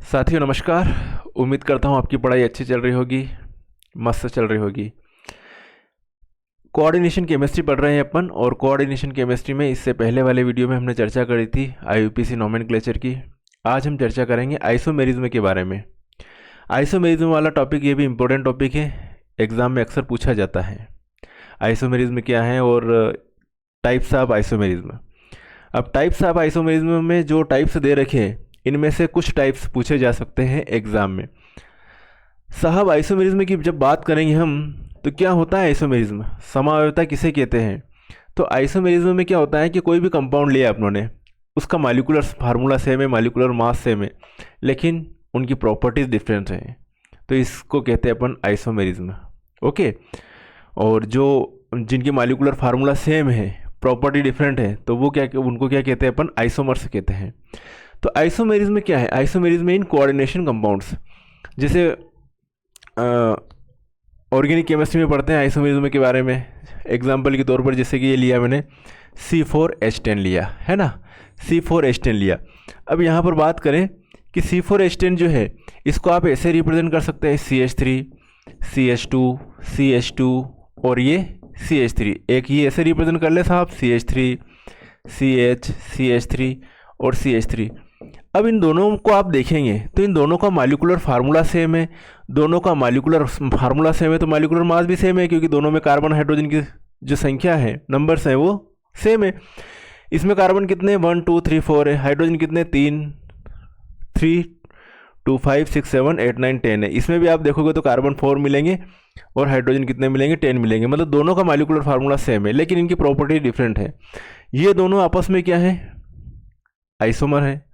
साथियों नमस्कार। उम्मीद करता हूँ आपकी पढ़ाई अच्छी चल रही होगी, मस्त चल रही होगी। कोऑर्डिनेशन केमिस्ट्री पढ़ रहे हैं अपन, और कोऑर्डिनेशन केमिस्ट्री में इससे पहले वाले वीडियो में हमने चर्चा करी थी आईयूपीएसी नोमेनक्लेचर की। आज हम चर्चा करेंगे आइसोमेरिज्म के बारे में। आइसोमेरिज्म वाला टॉपिक ये भी इम्पोर्टेंट टॉपिक है, एग्ज़ाम में अक्सर पूछा जाता है। आइसोमेरिज्म क्या है और टाइप्स ऑफ आइसोमेरिज्म। अब टाइप्स ऑफ आइसोमेरिज्म में जो टाइप्स दे रखे हैं, इनमें से कुछ टाइप्स पूछे जा सकते हैं एग्ज़ाम में। साहब आइसोमेरिज्म की जब बात करेंगे हम, तो क्या होता है आइसोमेरिज्म, समावयवता किसे कहते हैं? तो आइसोमेरिज्म में क्या होता है कि कोई भी कंपाउंड लिया अपनों ने, उसका मॉलिक्यूलर फार्मूला सेम है, मॉलिक्यूलर मास सेम है, लेकिन उनकी प्रॉपर्टीज़ डिफरेंट हैं, तो इसको कहते हैं अपन आइसोमेरिज्म। ओके। और जो जिनकी मॉलिक्यूलर फार्मूला सेम है, प्रॉपर्टी डिफरेंट है, तो वो क्या, उनको क्या कहते हैं अपन? आइसोमर्स कहते हैं। तो आइसोमेरिज्म क्या है? आइसोमेरिज्म इन कोऑर्डिनेशन कंपाउंड्स, जैसे ऑर्गेनिक केमिस्ट्री में पढ़ते हैं आइसोमेरिज्म के बारे में। एग्जांपल के तौर पर जैसे कि ये लिया मैंने C4H10 लिया है ना, C4H10 लिया। अब यहाँ पर बात करें कि C4H10 जो है, इसको आप ऐसे रिप्रेजेंट कर सकते हैं CH3, CH2, CH2 और ये CH3। एक ये ऐसे रिप्रेजेंट कर ले साहब, CH3, CH, CH3 और CH3। अब इन दोनों को आप देखेंगे तो इन दोनों का मॉलिक्यूलर फार्मूला सेम है, दोनों का मॉलिक्यूलर फार्मूला सेम है, तो मॉलिक्यूलर मास भी सेम है, क्योंकि दोनों में कार्बन हाइड्रोजन की जो संख्या है, नंबर्स हैं, वो सेम है। इसमें कार्बन कितने? 1 2 3 4 है। हाइड्रोजन कितने? 3 3 2 5 6 7 8 9 10 है। इसमें भी आप देखोगे तो कार्बन 4 मिलेंगे और हाइड्रोजन कितने मिलेंगे? 10 मिलेंगे। मतलब दोनों का मॉलिक्यूलर फार्मूला सेम है, लेकिन इनकी प्रॉपर्टी डिफरेंट है। ये दोनों आपस में क्या है? आइसोमर है।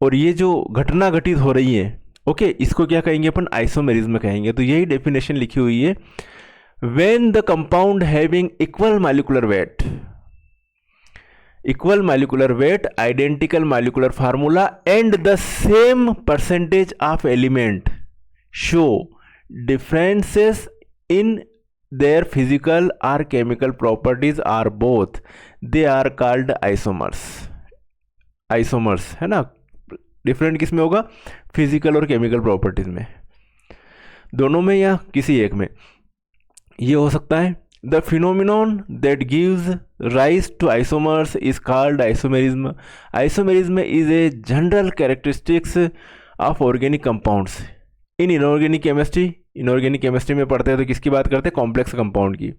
और ये जो घटना घटित हो रही है, ओके, इसको क्या कहेंगे अपन? आइसोमेरिज्म कहेंगे। तो यही डेफिनेशन लिखी हुई है, when the compound having equal molecular weight, identical molecular formula and the same percentage of element show differences in their physical or chemical properties are both, they are called isomers है ना। Different किस में होगा? Physical और chemical properties में, दोनों में या किसी एक में। ये हो सकता है। The phenomenon that gives rise to isomers is called isomerism. Isomerism is a general characteristics of organic compounds in inorganic chemistry में पढ़ते हैं तो किसकी बात करते हैं? कॉम्प्लेक्स कंपाउंड की।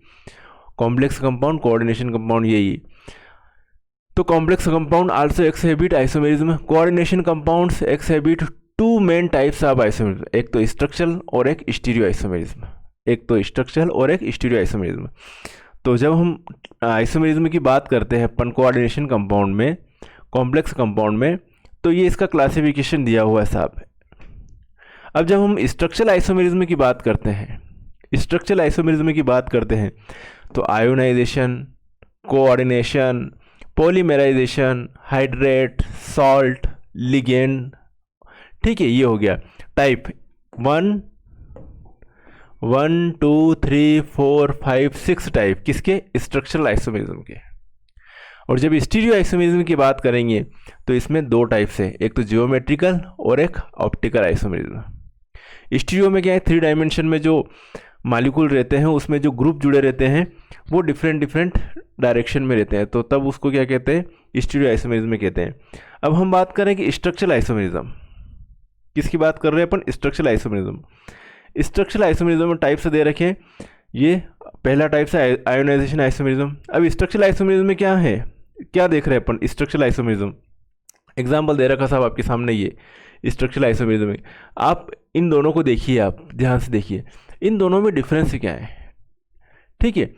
कॉम्प्लेक्स कंपाउंड, कोऑर्डिनेशन कंपाउंड, यही। तो complex compound also exhibit isomerism. Coordination compounds exhibit two main types of isomerism, एक तो स्ट्रक्चरल और एक स्टीरियो आइसोमेरिज्म। तो जब हम आइसोमेरिज्म की बात करते हैं अपन कोऑर्डिनेशन कंपाउंड में, कॉम्प्लेक्स कंपाउंड में, तो ये इसका क्लासिफिकेशन दिया हुआ है साहब। अब जब हम स्ट्रक्चरल आइसोमेरिज्म की बात करते हैं, तो ionisation, coordination, polymerisation, hydrate, salt, ligand, ठीक है, ये हो गया टाइप 1 2 3 4 5 6 टाइप किसके? स्ट्रक्चरल आइसोमेरिज्म के। और जब स्टीरियो आइसोमेरिज्म की बात करेंगे तो इसमें दो टाइप्स है, एक तो जियोमेट्रिकल और एक ऑप्टिकल आइसोमेरिज्म। स्टीरियो में क्या है? 3 डायमेंशन में जो मॉलिक्यूल रहते हैं, उसमें जो ग्रुप जुड़े रहते हैं, वो डिफरेंट डायरेक्शन में रहते हैं, तो तब उसको क्या कहते हैं? स्टीरियो आइसोमेरिज्म कहते हैं। अब हम बात करें कि स्ट्रक्चरल आइसोमेरिज्म, किसकी बात कर रहे हैं अपन? स्ट्रक्चरल आइसोमेरिज्म में टाइप्स दे रखे हैं। ये पहला टाइप है आयोनाइजेशन आइसोमेरिज्म। अब स्ट्रक्चरल आइसोमेरिज्म में क्या है, क्या देख रहे हैं अपन? स्ट्रक्चरल आइसोमेरिज्म एग्जाम्पल दे रखा साहब आपके सामने, ये स्ट्रक्चरल आइसोमेरिज्म में आप इन दोनों को देखिए, आप ध्यान से देखिए, इन दोनों में डिफरेंस क्या है, ठीक है।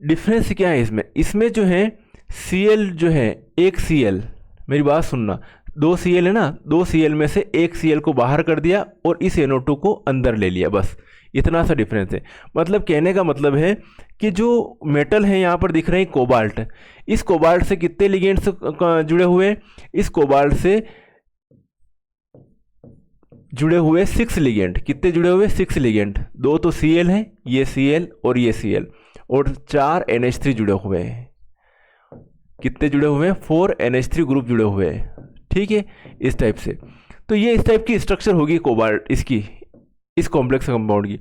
डिफरेंस क्या है इसमें जो है Cl जो है, एक Cl, मेरी बात सुनना, 2 Cl है ना, 2 Cl में से एक Cl को बाहर कर दिया और इस NO2 को अंदर ले लिया, बस इतना सा डिफरेंस है। मतलब कहने का मतलब है कि जो मेटल है यहाँ पर दिख रहे हैं कोबाल्ट, इस कोबाल्ट से कितने लिगेंड्स जुड़े हुए? इस कोबाल्ट से जुड़े हुए 6 लिगेंड। कितने जुड़े हुए? 6 लिगेंड। 2 तो Cl है, ये Cl और ये Cl, और 4 NH3 जुड़े हुए हैं। कितने जुड़े हुए हैं? 4 NH3 ग्रुप जुड़े हुए हैं, ठीक है, इस टाइप से। तो ये इस टाइप की स्ट्रक्चर होगी कोबाल्ट इसकी, इस कॉम्प्लेक्स कंपाउंड की।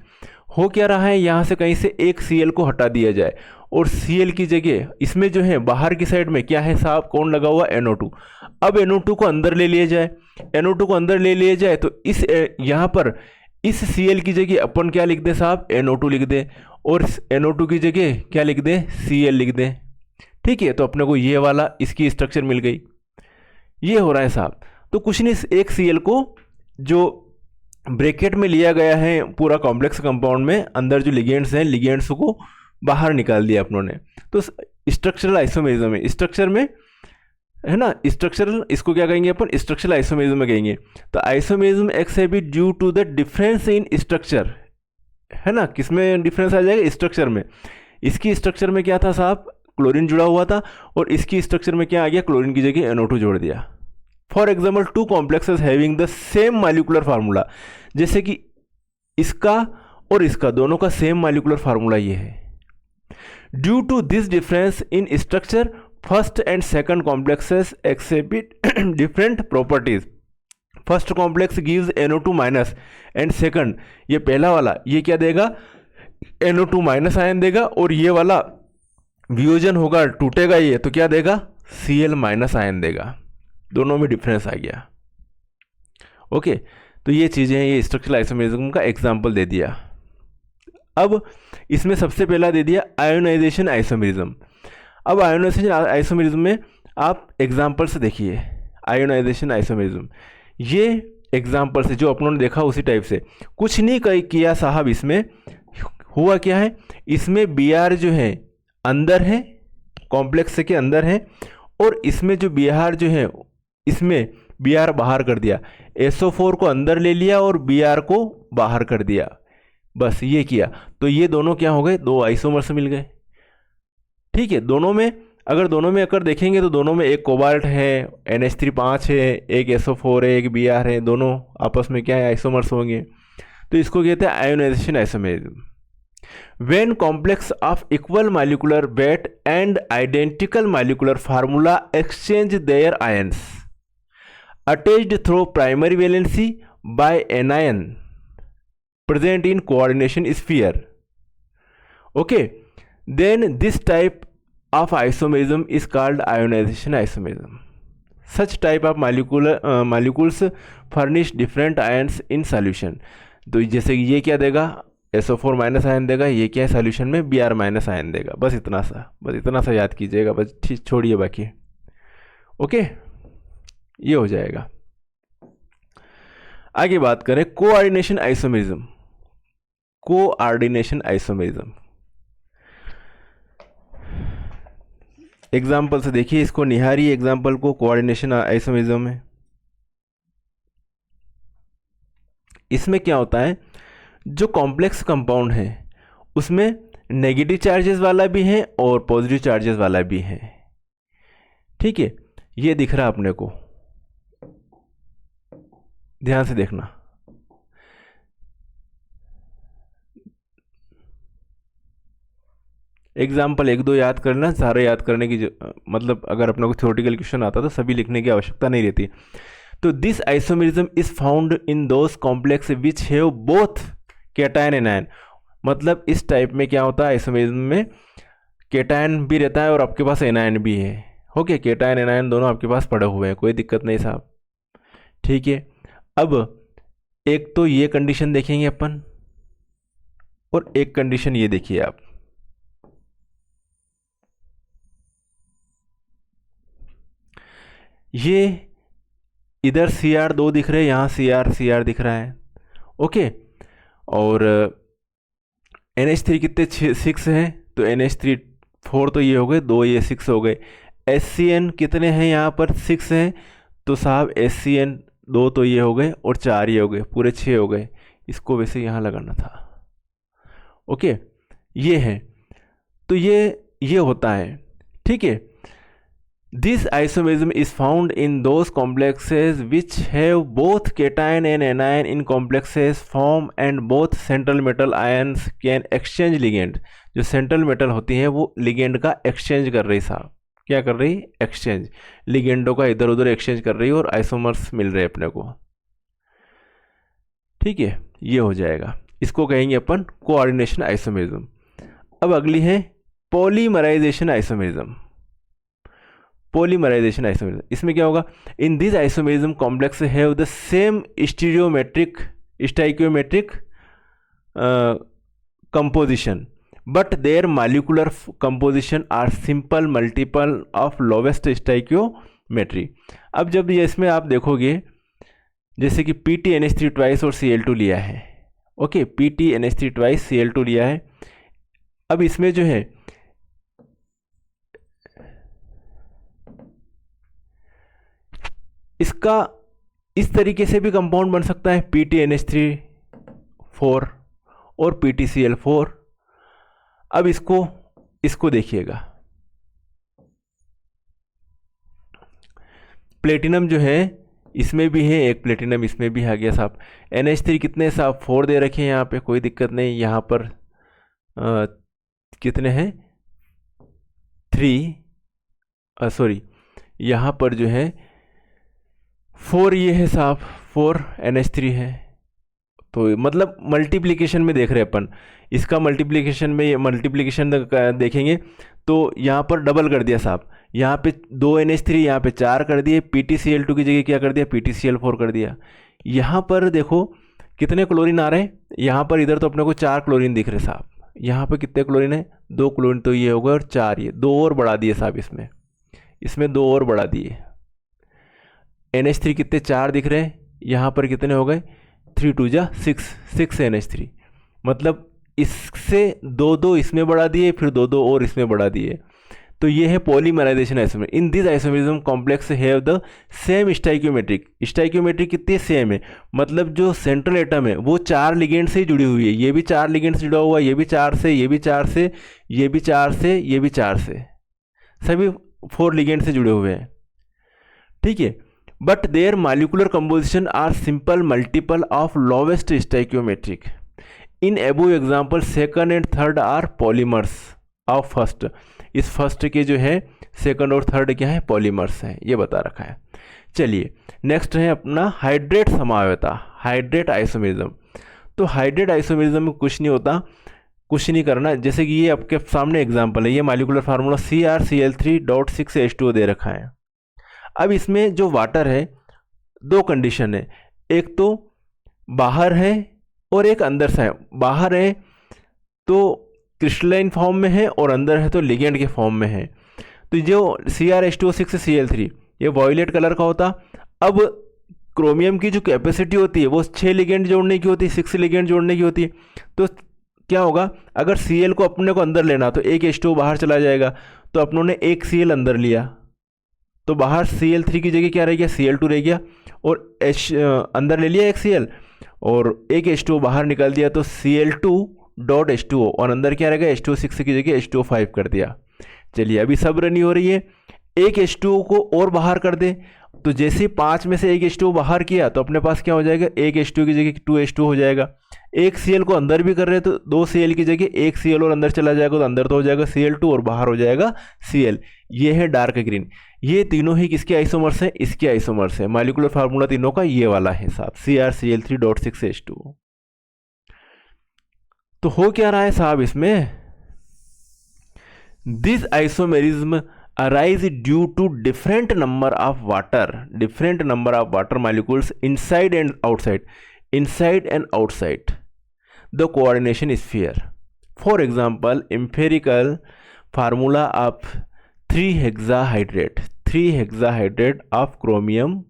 हो क्या रहा है, यहाँ से कहीं से एक Cl को हटा दिया जाए और Cl की जगह इसमें जो है बाहर की साइड में क्या है साहब, कौन लगा हुआ, NO2। अब NO2 को अंदर ले लिया जाए, NO2 को अंदर ले लिया जाए तो इस यहाँ पर इस Cl की जगह अपन क्या लिख दें साहब, NO2 लिख दें, और NO2 की जगह क्या लिख दें, Cl लिख दें। ठीक है, तो अपने को ये वाला इसकी स्ट्रक्चर मिल गई। ये हो रहा है साहब। तो कुछ नहीं, एक Cl को जो ब्रैकेट में लिया गया है पूरा कॉम्प्लेक्स कंपाउंड में, अंदर जो लिगेंड्स हैं, लिगेंड्स को बाहर निकाल दिया अपनों ने। तो स्ट्रक्चरल आइसोमेरिज्म में, स्ट्रक्चर में है ना, स्ट्रक्चरल, इसको क्या कहेंगे अपन, स्ट्रक्चरल आइसोमेरिज्म में कहेंगे। तो आइसोमेरिज्म एक्स है भी due to the difference in structure, है ना, किसमें डिफरेंस आ जाएगा, स्ट्रक्चर में। इसकी स्ट्रक्चर में क्या था साहब, क्लोरीन जुड़ा हुआ था, और इसकी स्ट्रक्चर में क्या आ गया, क्लोरीन की जगह NO2 जोड़ दिया। For example two complexes having the same molecular formula, जैसे कि इसका और इसका दोनों का सेम मॉलिक्यूलर फार्मूला ये है। Due to this difference in structure first and second complexes exhibit different properties. First complex gives NO2 minus and second, ये पहला वाला ये क्या देगा, NO2 माइनस आयन देगा, और ये वाला वियोजन होगा, टूटेगा ये, तो क्या देगा, Cl माइनस आयन देगा। दोनों में डिफरेंस आ गया। ओके, तो ये चीज़ें हैं, ये स्ट्रक्चरल आइसोमेरिज्म का एग्जाम्पल दे दिया। अब इसमें सबसे पहला दे दिया आयोनाइजेशन आइसोमेरिज्म। अब आयोनाइजेशन आइसोमेरिज्म में आप एग्जाम्पल से देखिए, आयोनाइजेशन आइसोमेरिज्म ये एग्जाम्पल से जो अपनों ने देखा उसी टाइप से कुछ नहीं किया साहब। इसमें हुआ क्या है, इसमें Br जो है अंदर है, कॉम्प्लेक्स के अंदर है, और इसमें जो Br जो है इसमें Br बाहर कर दिया, SO4 को अंदर ले लिया और Br को बाहर कर दिया, बस ये किया। तो ये दोनों क्या हो गए, दो आइसोमर्स मिल गए। ठीक है, दोनों में अगर देखेंगे तो दोनों में एक कोबाल्ट है, NH3 5 है, एक SO4 है, एक Br है, दोनों आपस में क्या है, आइसोमर्स होंगे। तो इसको कहते हैं ionisation isomerism. When complex of equal molecular weight and identical molecular formula exchange their ions attached through primary valency by anion present in coordination sphere, okay, then this type of isomerism is called ionization isomerism. Such type of molecules furnish different ions in solution. तो जैसे कि ये क्या देगा, SO4 minus ion देगा, ये क्या है सॉल्यूशन में Br माइनस आयन देगा। बस इतना सा याद कीजिएगा, बस छोड़िए बाकी। ओके, ये हो जाएगा। आगे बात करें coordination isomerism. Coordination isomerism example से देखिए, इसको निहारिए एग्जाम्पल को, कोऑर्डिनेशन आइसोमेरिज्म में। इसमें क्या होता है, जो कॉम्प्लेक्स कंपाउंड है उसमें नेगेटिव चार्जेस वाला भी है और पॉजिटिव चार्जेस वाला भी है। ठीक है, ये दिख रहा अपने को, ध्यान से देखना। एग्जाम्पल एक दो याद करना, सारे याद करने की मतलब अगर अपने को थ्योरेटिकल क्वेश्चन आता तो सभी लिखने की आवश्यकता नहीं रहती। तो this isomerism is found in those complex which have both cation and ion. मतलब इस टाइप में क्या होता है, आइसोमेरिज्म में केटायन भी रहता है और आपके पास एनायन भी है। ओके, केटायन एनायन दोनों आपके पास पड़े हुए हैं, कोई दिक्कत नहीं साहब। ठीक है, अब एक तो ये कंडीशन देखेंगे अपन, और एक कंडीशन ये देखिए आप। ये इधर Cr2 दिख रहे हैं, यहाँ Cr दिख रहा है। ओके, और NH3 कितने 6 हैं, तो NH3 4 तो ये हो गए, 2 ये 6 हो गए। HCN कितने हैं, यहाँ पर 6 हैं, तो साहब HCN 2 तो ये हो गए और 4 ये हो गए, पूरे 6 हो गए। इसको वैसे यहाँ लगाना था। ओके, ये है, तो ये होता है। ठीक है, this isomerism is found in those complexes which have both cation and anion in complexes form and both central metal ions can exchange ligand. जो सेंट्रल मेटल होती हैं वो लिगेंड का एक्सचेंज कर रही साहब, क्या कर रही, एक्सचेंज, लिगेंडों का इधर उधर एक्सचेंज कर रही है और आइसोमर्स मिल रहे हैं अपने को। ठीक है, ये हो जाएगा, इसको कहेंगे अपन कोऑर्डिनेशन आइसोमेरिज्म। अब अगली है पॉलीमराइजेशन आइसोमेरिज्म। पॉलीमराइजेशन आइसोमेरिज्म, इसमें क्या होगा, in this isomerism complex have the same stereometric stoichiometric composition but their molecular composition are simple multiple of lowest stoichiometry. अब जब ये इसमें आप देखोगे जैसे कि PTNH3 ट्वाइस और Cl2 लिया है, ओके, PTNH3 ट्वाइस Cl2 लिया है। अब इसमें जो है इसका इस तरीके से भी कंपाउंड बन सकता है, PTNH3 4 और PTCl4। अब इसको देखिएगा, प्लेटिनम जो है इसमें भी है, एक प्लेटिनम इसमें भी आ गया साहब। NH3 कितने साहब 4 दे रखे हैं यहाँ पे, कोई दिक्कत नहीं। यहाँ पर कितने हैं 3, सॉरी यहाँ पर जो है 4 ये है साहब, 4 NH3 है। तो मतलब मल्टीप्लिकेशन में देख रहे हैं अपन, इसका मल्टीप्लिकेशन में मल्टीप्लिकेशन देखेंगे तो यहाँ पर डबल कर दिया साहब, यहाँ पे 2 NH3 यहाँ पे 4 कर दिए, PTCl2 की जगह क्या कर दिया, PTCl4 कर दिया। यहाँ पर देखो कितने क्लोरीन आ रहे हैं, यहाँ पर इधर तो अपने को 4 क्लोरीन दिख रहे साहब, यहाँ पर कितने क्लोरीन है, 2 क्लोरीन, तो ये हो गए और 4 ये 2 और बढ़ा दिए साहब, इसमें 2 और बढ़ा दिए। NH3 कितने 4 दिख रहे हैं, यहाँ पर कितने हो गए 3 2 जा 6 NH3, मतलब इससे 2 इसमें बढ़ा दिए, फिर 2 और इसमें बढ़ा दिए। तो ये है polymerization isomer. In this isomerism complex have the same stoichiometric कितनी सेम है, मतलब जो सेंट्रल एटम है वो 4 लिगेंड से ही जुड़ी हुई है, ये भी 4 लिगेंड से जुड़ा हुआ है, ये भी 4 से, ये भी 4 से, ये भी 4 से, ये भी 4 से, सभी 4 लिगेंड से जुड़े हुए हैं, ठीक है। But their molecular composition are simple multiple of lowest stoichiometric. In above example second and third are polymers of first. इस फर्स्ट के जो है सेकंड और थर्ड क्या है, पॉलीमर्स हैं, ये बता रखा है। चलिए नेक्स्ट है अपना हाइड्रेट समावयता, हाइड्रेट आइसोमेरिज्म। तो हाइड्रेट आइसोमेरिज्म में कुछ नहीं होता, कुछ नहीं करना, जैसे कि ये आपके सामने एग्जाम्पल है, ये मॉलिक्यूलर फार्मूला CrCl3.6H2O दे रखा है। अब इसमें जो वाटर है 2 कंडीशन है, एक तो बाहर है और एक अंदर से है। बाहर है तो क्रिस्टलाइन फॉर्म में है और अंदर है तो लिगेंड के फॉर्म में है। तो जो CrH2O6Cl3 ये वॉयलेट कलर का होता। अब क्रोमियम की जो कैपेसिटी होती है वो 6 लिगेंड जोड़ने की होती है, 6 लिगेंड जोड़ने की होती है। तो क्या होगा, अगर Cl को अपने को अंदर लेना तो एक H2O बाहर चला जाएगा, तो अपनों ने एक Cl अंदर लिया तो बाहर Cl3 की जगह क्या रह गया, Cl2 रह गया, और अंदर ले लिया एक Cl और एक H2O बाहर निकाल दिया तो Cl2.H2O, और अंदर क्या रहेगा H2O6 की जगह H2O5 कर दिया। चलिए अभी सब रनी हो रही है, एक H2O को और बाहर कर दे, तो जैसे 5 में से एक H2O बाहर किया तो अपने पास क्या हो जाएगा, एक H2O की जगह 2H2O हो जाएगा। एक Cl को अंदर भी कर रहे तो 2 Cl की जगह एक Cl और अंदर चला जाएगा, तो अंदर तो हो जाएगा Cl2 और बाहर हो जाएगा Cl। ये है डार्क ग्रीन। ये तीनों ही किसके आइसोमर्स हैं, इसके आइसोमर्स हैं। मॉलिक्यूलर फार्मूला तीनों का ये वाला है साहब, CrCl3.6H2O। तो हो क्या रहा है साहब इसमें, this isomerism arise due to different number of water molecules inside and outside the coordination sphere. For example, empirical formula of 3-hexahydrate of chromium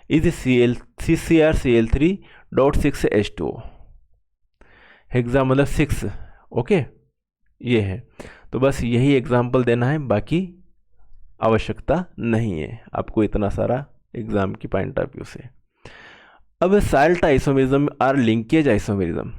is CrCl3.6H2O। Hexa मतलब 6, ओके, ये है। तो बस यही एग्जाम्पल देना है, बाकी आवश्यकता नहीं है आपको इतना सारा एग्जाम की पॉइंट ऑफ व्यू से। अब साल्ट आइसोमेरिज्म और लिंकेज आइसोमेरिज्म।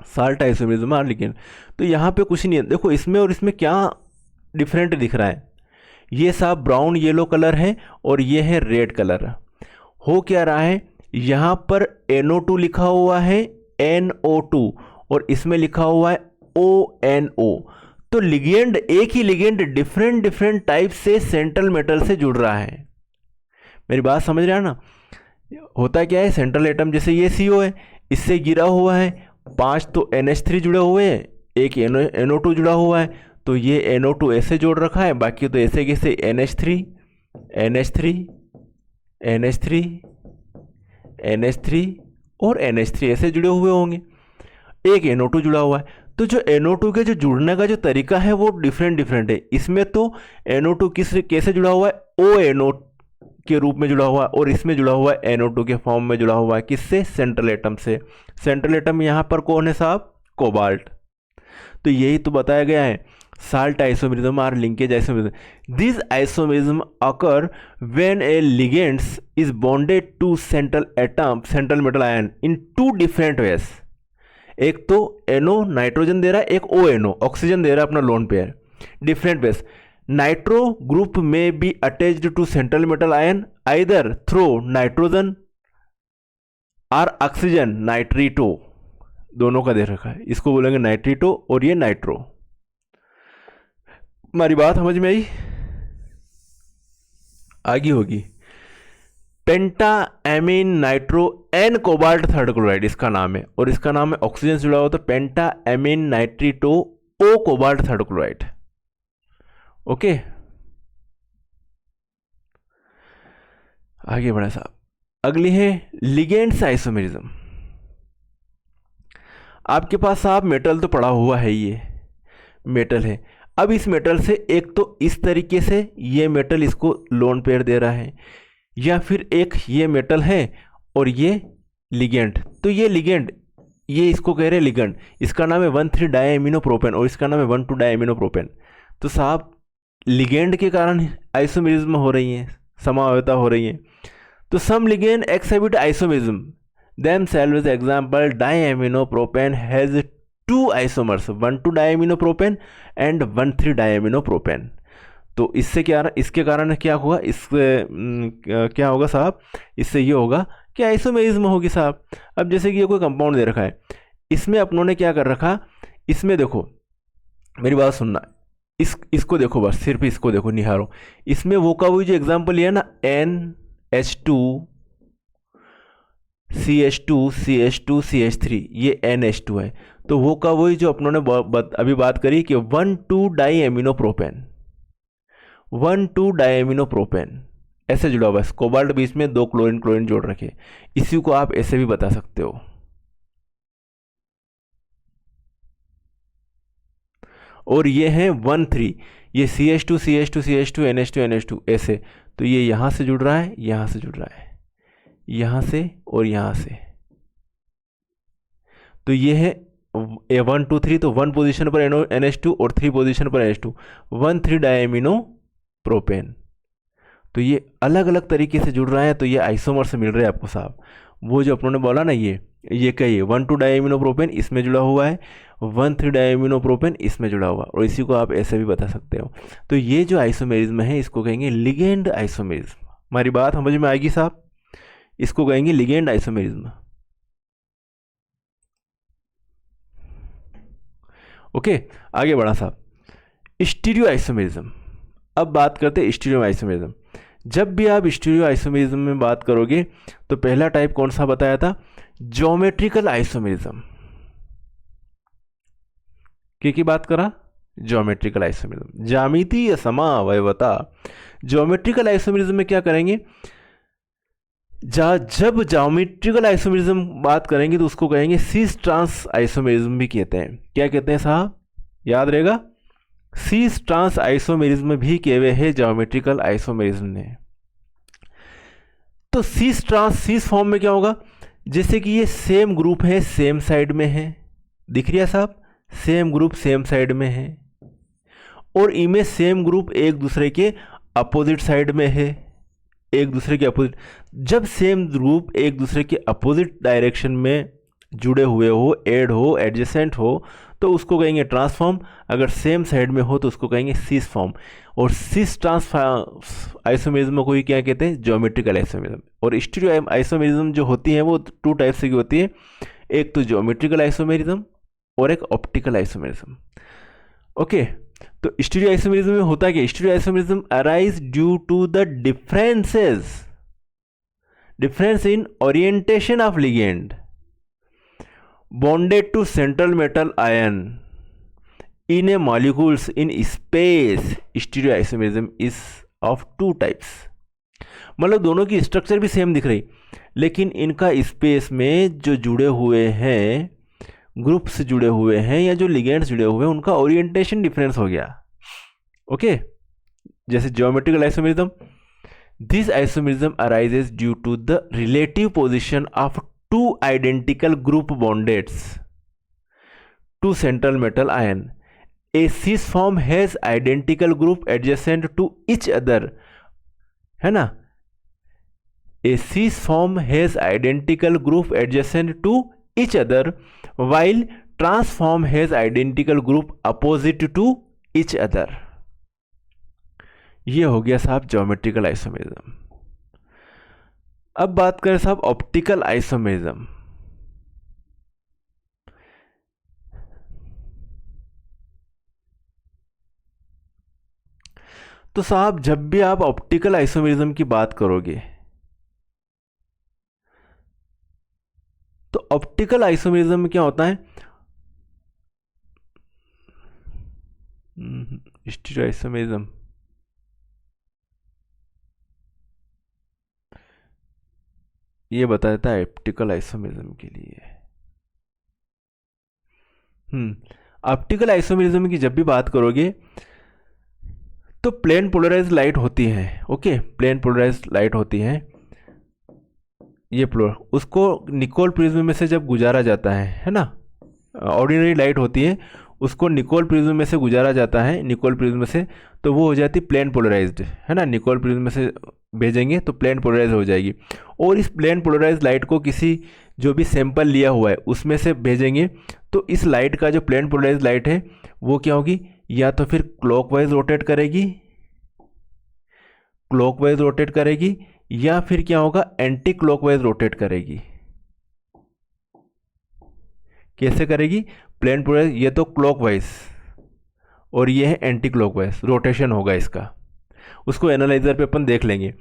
साल्ट आइसोमेरिज्म और लिंकेज, तो यहाँ पे कुछ नहीं है। देखो इसमें और इसमें क्या डिफरेंट दिख रहा है, ये साहब ब्राउन येलो कलर है और ये है रेड कलर। हो क्या रहा है, यहाँ पर NO2 लिखा हुआ है NO2 और इसमें लिखा हुआ है ONO। तो लिगेंड, एक ही लिगेंड डिफरेंट डिफरेंट टाइप से सेंट्रल मेटल से जुड़ रहा है। मेरी बात समझ रहे हैं ना? होता क्या है, सेंट्रल एटम जैसे ये CO है, इससे गिरा हुआ है 5 तो NH3 जुड़े हुए हैं, एक NO2 जुड़ा हुआ है, तो ये NO2 ऐसे जोड़ रखा है, बाकी तो ऐसे कैसे NH3 NH3 NH3 NH3 और NH3 ऐसे जुड़े हुए होंगे, एक NO2 जुड़ा हुआ है। तो जो NO2 के जो जुड़ने का जो तरीका है वो डिफरेंट डिफरेंट है। इसमें तो NO2 कैसे जुड़ा हुआ है, ONO के रूप में जुड़ा हुआ है, और इसमें जुड़ा हुआ है NO2 के फॉर्म में जुड़ा हुआ है। किससे? सेंट्रल एटम से। सेंट्रल एटम यहाँ पर कौन है साहब? कोबाल्ट। तो यही तो बताया गया है, साल्ट आइसोमेरिज्म और linkage isomerism. This isomerism occur when a ligands is bonded to central metal ion in 2 different ways. एक तो NO नाइट्रोजन दे रहा है, एक ONO ऑक्सीजन दे रहा है अपना lone pair, different ways. Nitro group may be attached to central metal ion either through nitrogen और oxygen nitrito, दोनों का दे रखा है, इसको बोलेंगे नाइट्रीटो और ये नाइट्रो। हमारी बात समझ में आई? आगे होगी penta amine nitro N cobalt third chloride, इसका नाम है, और इसका नाम है ऑक्सीजन से जुड़ा हुआ तो penta amine nitrito O cobalt third chloride. Okay, आगे बढ़ा साहब। अगली है लिगेंड्स आइसोमेरिज्म। आपके पास साहब मेटल तो पड़ा हुआ है, ये मेटल है। अब इस मेटल से एक तो इस तरीके से ये मेटल इसको लोन पेयर दे रहा है, या फिर एक ये मेटल है और ये लिगेंड। तो ये लिगेंड, ये इसको कह रहे हैं लिगेंड, इसका नाम है 1,3 डायएमिनोप्रोपेन और इसका नाम है 1,2 डायएमिनोप्रोपेन। तो साहब लिगेंड के कारण आइसोमेरिज्म हो रही है, समावयता हो रही है। तो some ligand exhibit isomerism themselves, example diaminopropane has 2 isomers, 1,2 diaminopropane and 1,3 diaminopropane. तो इससे इसके कारण क्या होगा, इससे क्या होगा साहब, इससे ये होगा कि आइसोमेरिज्म होगी साहब। अब जैसे कि ये कोई कंपाउंड दे रखा है, इसमें अपनों ने क्या कर रखा, इसमें देखो मेरी बात सुनना, इसको देखो, बस सिर्फ इसको देखो, निहारो। इसमें वो का वही जो एग्जाम्पल लिया ना, NH2 CH2 CH2 CH3, ये NH2 है। तो वो का वही जो अपनों ने अभी बात करी कि 1,2 डायएमिनोप्रोपेन, 1,2 डायएमिनोप्रोपेन ऐसे जुड़ा हुआ है। कोबाल्ट बीच में 2 क्लोरीन क्लोरीन जोड़ रखे, इसी को आप ऐसे भी बता सकते हो। और ये है 1,3, ये CH2 CH2 CH2 NH2 NH2 ऐसे, तो ये यहाँ से जुड़ रहा है, यहाँ से जुड़ रहा है, यहाँ से और यहाँ से। तो ये है 1 2 3, तो 1 पोजीशन पर NH2 और 3 पोजीशन पर NH2, 1,3 डायएमिनोप्रोपेन। तो ये अलग अलग तरीके से जुड़ रहा है, तो ये आइसोमर से मिल रहे हैं आपको साहब। वो जो अपनों ने बोला ना, ये कहिए 1,2 डायएमिनोप्रोपेन इसमें जुड़ा हुआ है, 1,3 डायएमिनोप्रोपेन इसमें जुड़ा हुआ, और इसी को आप ऐसे भी बता सकते हो। तो ये जो आइसोमेरिज्म है इसको कहेंगे लिगेंड आइसोमेरिज्म। हमारी बात समझ में आएगी साहब? इसको कहेंगे लिगेंड आइसोमेरिज्म। ओके, आगे बढ़ा साहब। Stereo isomerism. अब बात करते हैं स्टीरियो आइसोमेरिज्म। जब भी आप स्टीरियो आइसोमेरिज्म में बात करोगे तो पहला टाइप कौन सा बताया था, ज्योमेट्रिकल आइसोमेरिज्म। की बात करा, ज्योमेट्रिकल आइसोमेरिज्म, ज्यामितीय समावयवता। ज्योमेट्रिकल आइसोमेरिज्म में क्या करेंगे, जब ज्योमेट्रिकल आइसोमेरिज्म बात करेंगे तो उसको कहेंगे सीस ट्रांस आइसोमेरिज्म भी कहते हैं। क्या कहते हैं साहब, याद रहेगा, सीस ट्रांस आइसोमेरिज्म भी कहे हुए है ज्योमेट्रिकल आइसोमेरिज्म ने। तो सीस ट्रांस, सीस फॉर्म में क्या होगा, जैसे कि ये सेम ग्रुप है, सेम साइड में है, दिख रही है साहब, सेम ग्रुप सेम साइड में है, और इनमें सेम ग्रुप एक दूसरे के अपोजिट साइड में है, एक दूसरे के अपोजिट। जब सेम ग्रुप एक दूसरे के अपोजिट डायरेक्शन में जुड़े हुए हो, ऐड हो, एडजेसेंट हो, तो उसको कहेंगे ट्रांसफॉर्म। अगर सेम साइड में हो तो उसको कहेंगे सीस फॉर्म। और सीस ट्रांस आइसोमेरिज्म को ही क्या कहते हैं, ज्योमेट्रिकल आइसोमेरिज्म। और स्टीरियो आइसोमेरिज्म जो होती है वो 2 टाइप से की होती है, एक तो ज्योमेट्रिकल आइसोमेरिज्म और एक ऑप्टिकल आइसोमेरिज्म। ओके। तो स्टीरियो आइसोमेरिज्म में होता क्या? Stereo isomerism arise due to the difference in orientation of ligand bonded to central metal ion in a molecules in space. Stereoisomerism is of two types. मतलब दोनों की structure भी same दिख रही, लेकिन इनका स्पेस में जो जुड़े हुए हैं, ग्रुप्स जुड़े हुए हैं या जो लिगेंड्स जुड़े हुए हैं, उनका ओरिएंटेशन डिफरेंस हो गया। ओके, जैसे geometrical isomerism, this isomerism arises due to the relative position of two identical group bonded to central metal ion. A cis form has identical group adjacent to each other, है ना? A cis form has identical group adjacent to each other, while trans form has identical group opposite to each other. ये हो गया साहब geometrical isomerism. अब बात करें साहब ऑप्टिकल आइसोमेरिज्म। तो साहब जब भी आप ऑप्टिकल आइसोमेरिज्म की बात करोगे तो ऑप्टिकल आइसोमेरिज्म में क्या होता है? स्टीरियो आइसोमेरिज्म, ये बता देता है ऑप्टिकल आइसोमेरिज्म के लिए। ऑप्टिकल आइसोमेरिज्म की जब भी बात करोगे तो प्लेन पोलराइज्ड लाइट होती है। ओके, प्लेन पोलराइज्ड लाइट होती है, ये उसको निकोल प्रिज्म में से जब गुजारा जाता है ना, ऑर्डिनरी लाइट होती है, उसको निकोल प्रिज्म में से गुजारा जाता है, निकोल प्रिज्म से, तो वो हो जाती प्लेन पोलराइज्ड, है ना। निकोल प्रिज्म में से भेजेंगे तो प्लेन पोलराइज हो जाएगी। और इस प्लेन पोलराइज लाइट को किसी जो भी सैंपल लिया हुआ है उसमें से भेजेंगे तो इस लाइट का जो प्लेन पोलराइज लाइट है वो क्या होगी? या तो फिर क्लॉकवाइज रोटेट करेगी या फिर क्या होगा? एंटी क्लॉकवाइज रोटेट करेगी। कैसे करेगी? प्लेन पोलराइज, ये तो क्लॉकवाइज और ये है एंटी क्लॉकवाइज, रोटेशन होगा इसका, उसको एनालाइजर पे अपन देख लेंगे।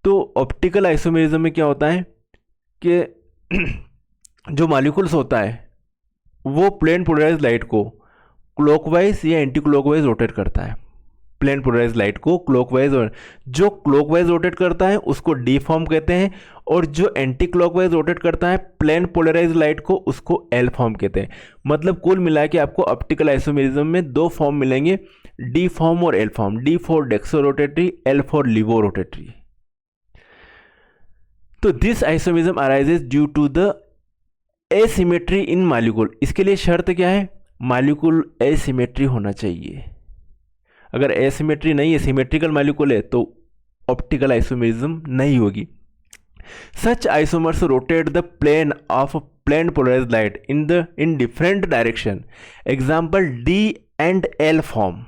तो ऑप्टिकल आइसोमेरिज्म में क्या होता है कि जो मॉलिक्यूल्स होता है वो प्लेन पोलराइज लाइट को क्लॉकवाइज या एंटी क्लॉकवाइज रोटेट करता है। प्लेन पोलराइज लाइट को क्लॉकवाइज, और जो क्लॉकवाइज रोटेट करता है उसको डी फॉर्म कहते हैं, और जो एंटी क्लॉकवाइज रोटेट करता है प्लेन पोलराइज लाइट को, उसको एल फॉर्म कहते हैं। मतलब कुल मिला के आपको ऑप्टिकल आइसोमेरिज्म में दो फॉर्म मिलेंगे, डी फॉर्म और L form. D for dextro rotatory, L for levo rotatory. तो this isomerism arises due to the asymmetry in molecule. इसके लिए शर्त क्या है? मॉलिक्यूल एसिमेट्री होना चाहिए। अगर एसिमेट्री नहीं है, सिमेट्रिकल मॉलिक्यूल है, तो ऑप्टिकल आइसोमेरिज्म नहीं होगी। Such isomers rotate the plane of plane polarized light in different direction. Example, D and L form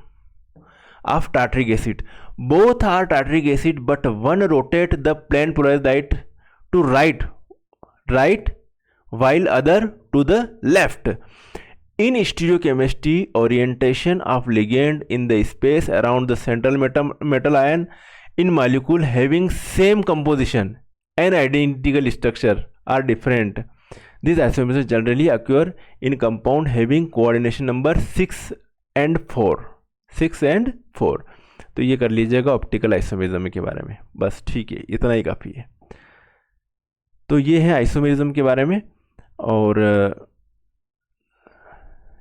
of tartaric acid. Both are tartaric acid, but one rotate the plane polarized light to right, while other to the left. In stereochemistry, orientation of ligand in the space around the central metal ion in molecule having same composition and identical structure are different. These isomerisms generally occur in compound having coordination number 6 and 4। तो ये कर लीजिएगा optical isomerism के बारे में। बस ठीक है, इतना ही काफ़ी है। तो ये है आइसोमेरिज्म के बारे में, और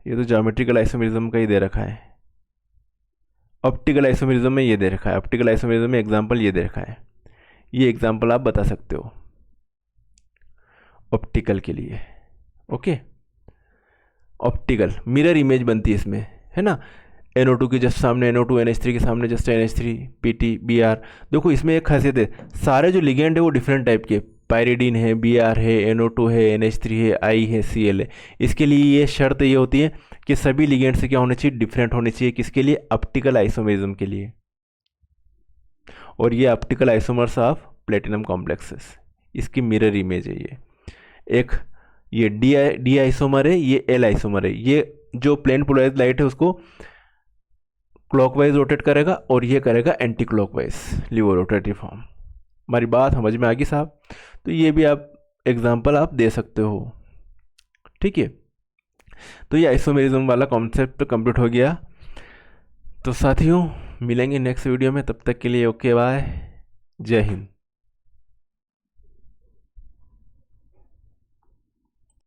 ये तो ज्योमेट्रिकल आइसोमेरिज्म का ही दे रखा है। ऑप्टिकल आइसोमेरिज्म में ये दे रखा है, ऑप्टिकल आइसोमेरिज्म में एग्जांपल ये दे रखा है। ये एग्जांपल आप बता सकते हो ऑप्टिकल के लिए। ओके, ऑप्टिकल मिरर इमेज बनती है इसमें, है ना। NO2 के जस्ट सामने NO2, NH3 के सामने जस्ट NH3, PT, BR। देखो इसमें एक खासियत है, सारे जो लिगेंड है वो डिफरेंट टाइप के, पायरिडीन है, BR है, NO2 है, NH3 है, I है, Cl है। इसके लिए ये शर्त ये होती है कि सभी लिगेंड से क्या होने चाहिए? डिफरेंट होने चाहिए। किसके लिए? ऑप्टिकल आइसोमेरिज्म के लिए। और ये optical isomers of platinum complexes, इसकी मिरर इमेज है ये। एक ये डी आइसोमर है, ये एल आइसोमर है। ये जो प्लेन पोलराइज्ड लाइट है उसको क्लॉकवाइज रोटेट करेगा और ये करेगा anti clockwise laevo rotatory form. हमारी बात समझ में आ गई साहब। तो ये भी आप एग्जांपल आप दे सकते हो, ठीक है। तो ये आइसोमेरिज्म वाला कॉन्सेप्ट कंप्लीट हो गया। तो साथियों मिलेंगे नेक्स्ट वीडियो में, तब तक के लिए ओके बाय, जय हिंद।